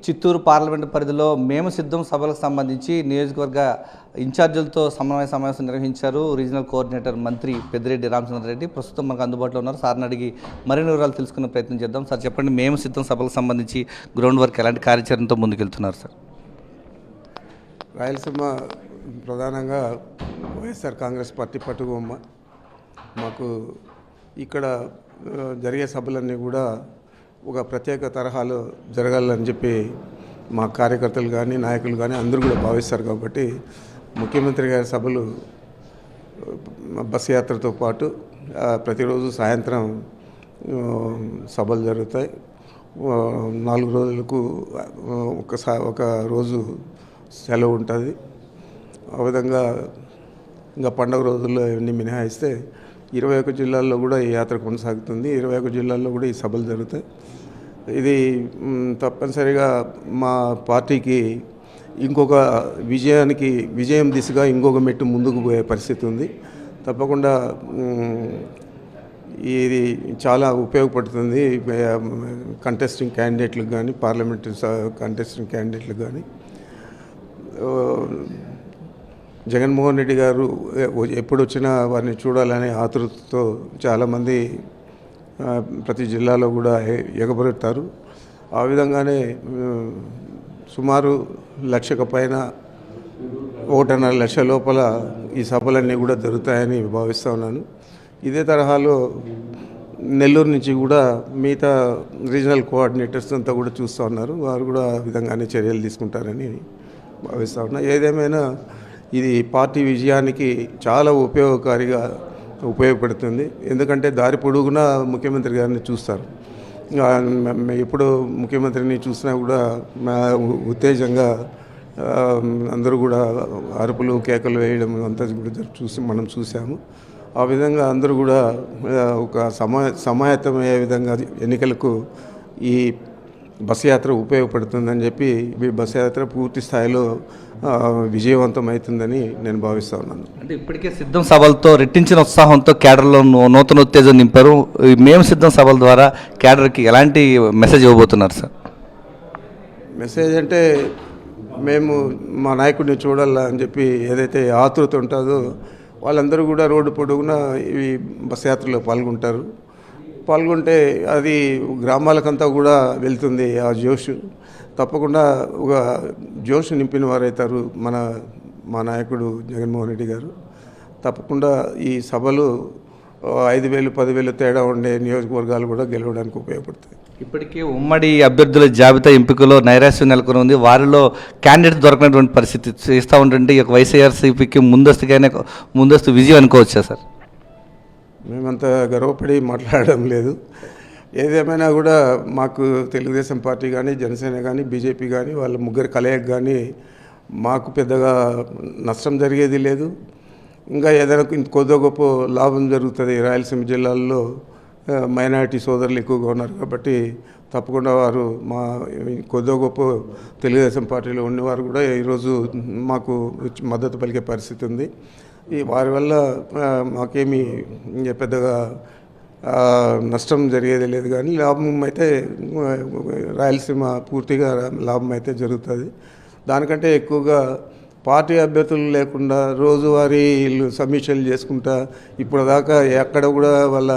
Chittoor parliament పరిధిలో మేము సిద్ధం సభలకు సంబంధించి నియోజకవర్గ ఇన్ఛార్జీలతో సమన్వయ సమావేశం నిర్వహించారు. రీజనల్ కోఆర్డినేటర్ మంత్రి పెద్దిరెడ్డి రామచంద్రారెడ్డి ప్రస్తుతం మనకు అందుబాటులో ఉన్నారు. సార్ని అడిగి మరిన్ని వివరాలు తెలుసుకునే ప్రయత్నం చేద్దాం. సార్ చెప్పండి, మేము సిద్ధం సభలకు సంబంధించి గ్రౌండ్ వర్క్ ఎలాంటి కార్యాచరణతో ముందుకెళ్తున్నారు సార్? రాయలసీమ ప్రధానంగా వైఎస్ఆర్ కాంగ్రెస్ పార్టీ పట్టుగొమ్మ. మాకు ఇక్కడ జరిగే సభలన్నీ కూడా ఒక ప్రత్యేక తరహాలో జరగాలని చెప్పి మా కార్యకర్తలు కానీ నాయకులు కానీ అందరూ కూడా భావిస్తారు. కాబట్టి ముఖ్యమంత్రి గారి సభలు బస్ యాత్రతో పాటు ప్రతిరోజు సాయంత్రం సభలు జరుగుతాయి. 4 రోజులకు ఒక రోజు సెలవు ఉంటుంది. ఆ విధంగా ఇంకా పండుగ రోజుల్లో ఇవన్నీ మినహాయిస్తే 21 జిల్లాల్లో కూడా ఈ యాత్ర కొనసాగుతుంది. 21 జిల్లాల్లో కూడా ఈ సభలు జరుగుతాయి. ఇది తప్పనిసరిగా మా పార్టీకి ఇంకొక విజయం దిశగా ఇంకొక మెట్టు ముందుకు పోయే పరిస్థితి ఉంది. తప్పకుండా ఇది చాలా ఉపయోగపడుతుంది కంటెస్టింగ్ క్యాండిడేట్లకు కానీ, పార్లమెంటరీ కంటెస్టింగ్ క్యాండిడేట్లకు కానీ. జగన్మోహన్ రెడ్డి గారు ఎప్పుడు వచ్చినా వారిని చూడాలనే ఆతృతతో చాలామంది ప్రతి జిల్లాలో కూడా ఎగబడతారు. ఆ విధంగానే సుమారు 1,00,000 పైన 1.5 లక్ష లోపల ఈ సభలన్నీ కూడా జరుగుతాయని భావిస్తూ ఉన్నాను. ఇదే తరహాలో నెల్లూరు నుంచి కూడా మిగతా రీజనల్ కోఆర్డినేటర్స్ అంతా కూడా చూస్తూ ఉన్నారు. వారు కూడా ఆ విధంగానే చర్యలు తీసుకుంటారని భావిస్తూ ఉన్నా. ఏదేమైనా ఇది పార్టీ విజయానికి చాలా ఉపయోగపడుతుంది. ఎందుకంటే దారి పొడుగునా ముఖ్యమంత్రి గారిని చూస్తారు. ఎప్పుడు ముఖ్యమంత్రిని చూసినా కూడా ఉత్తేజంగా అందరూ కూడా అరుపులు కేకలు వేయడం అంతా కూడా మనం చూసాము. ఆ విధంగా అందరూ కూడా ఒక సమాయత్తమయ్యే విధంగా ఎన్నికలకు ఈ బస్ యాత్ర ఉపయోగపడుతుందని చెప్పి ఈ బస్ యాత్ర పూర్తి స్థాయిలో విజయవంతమవుతుందని నేను భావిస్తూ ఉన్నాను. అంటే ఇప్పటికే సిద్ధం సభలతో రెట్టించిన ఉత్సాహంతో కేడర్లో నూతన ఉత్తేజం నింపారు. మేము సిద్ధం సభల ద్వారా కేడర్కి ఎలాంటి మెసేజ్ ఇవ్వబోతున్నారు సార్? మెసేజ్ అంటే మేము మా నాయకుడిని చూడాలా అని చెప్పి ఏదైతే ఆతృత ఉంటుందో వాళ్ళందరూ కూడా రోడ్డు పొడుగున ఈ బస్ యాత్రలో పాల్గొంటే అది గ్రామాలకంతా కూడా వెళ్తుంది. ఆ జోష్ తప్పకుండా ఒక జోష్ నింపిన వారవుతారు మా నాయకుడు జగన్మోహన్ రెడ్డి గారు. తప్పకుండా ఈ సభలు 5,000, 10,000 తేడా ఉండే నియోజకవర్గాలు కూడా గెలవడానికి ఉపయోగపడతాయి. ఇప్పటికీ ఉమ్మడి అభ్యర్థుల జాబితా ఎంపికలో నైరాశ్యం నెలకొని ఉంది. వారిలో క్యాండిడేట్ దొరకనటువంటి పరిస్థితి చేస్తూ ఉంటుంటే ఈ యొక్క వైఎస్ఆర్సీపీకి ముందస్తు విజయం అనుకోవచ్చా సార్? మేమంత గర్వపడి మాట్లాడడం లేదు. ఏదేమైనా కూడా మాకు తెలుగుదేశం పార్టీ కానీ, జనసేన కానీ, బీజేపీ కానీ వాళ్ళ ముగ్గురు కలయిక కానీ మాకు పెద్దగా నష్టం జరిగేది లేదు. ఇంకా ఏదైనా కొద్ది గొప్ప లాభం జరుగుతుంది. రాయలసీమ జిల్లాల్లో మైనారిటీ సోదరులు ఎక్కువగా ఉన్నారు కాబట్టి తప్పకుండా వారు మా కొద్ది గొప్ప తెలుగుదేశం పార్టీలో ఉన్నవారు కూడా ఈరోజు మాకు మద్దతు పలికే పరిస్థితి ఉంది. వారి వల్ల మాకేమీ పెద్దగా నష్టం జరిగేది లేదు. కానీ లాభం అయితే రాయలసీమ పూర్తిగా లాభం అయితే జరుగుతుంది. దానికంటే ఎక్కువగా పార్టీ అభ్యర్థులు లేకుండా రోజువారీ సమీక్షలు చేసుకుంటా ఇప్పుడు దాకా ఎక్కడ కూడా వాళ్ళ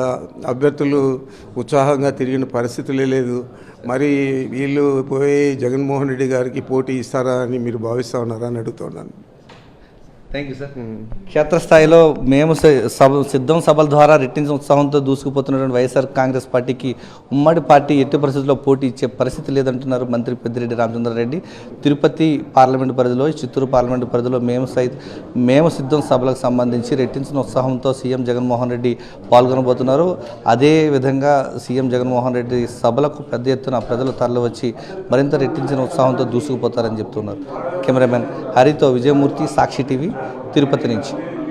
అభ్యర్థులు ఉత్సాహంగా తిరిగిన పరిస్థితులే లేదు. మరి వీళ్ళు పోయి జగన్మోహన్ రెడ్డి గారికి పోటీ ఇస్తారా అని మీరు భావిస్తూ ఉన్నారా అని అడుగుతున్నాను. Thank you sir. క్షేత్రస్థాయిలో మేము సిద్ధం సభల ద్వారా రెట్టించిన ఉత్సాహంతో దూసుకుపోతున్నటువంటి వైఎస్ఆర్ కాంగ్రెస్ పార్టీకి ఉమ్మడి పార్టీ ఎట్టి పరిస్థితుల్లో పోటీ ఇచ్చే పరిస్థితి లేదంటున్నారు మంత్రి పెద్దిరెడ్డి రామచంద్రారెడ్డి. తిరుపతి పార్లమెంటు పరిధిలో, చిత్తూరు పార్లమెంటు పరిధిలో మేము సిద్ధం సభలకు సంబంధించి రెట్టించిన ఉత్సాహంతో సీఎం జగన్మోహన్ రెడ్డి పాల్గొనబోతున్నారు. అదే విధంగా సీఎం జగన్మోహన్ రెడ్డి సభలకు పెద్ద ఎత్తున ప్రజలు తరలివచ్చి మరింత రెట్టించిన ఉత్సాహంతో దూసుకుపోతారని చెప్తున్నారు. కెమెరామెన్ హరితో విజయమూర్తి, సాక్షి టీవీ, తిరుపతి నుంచి.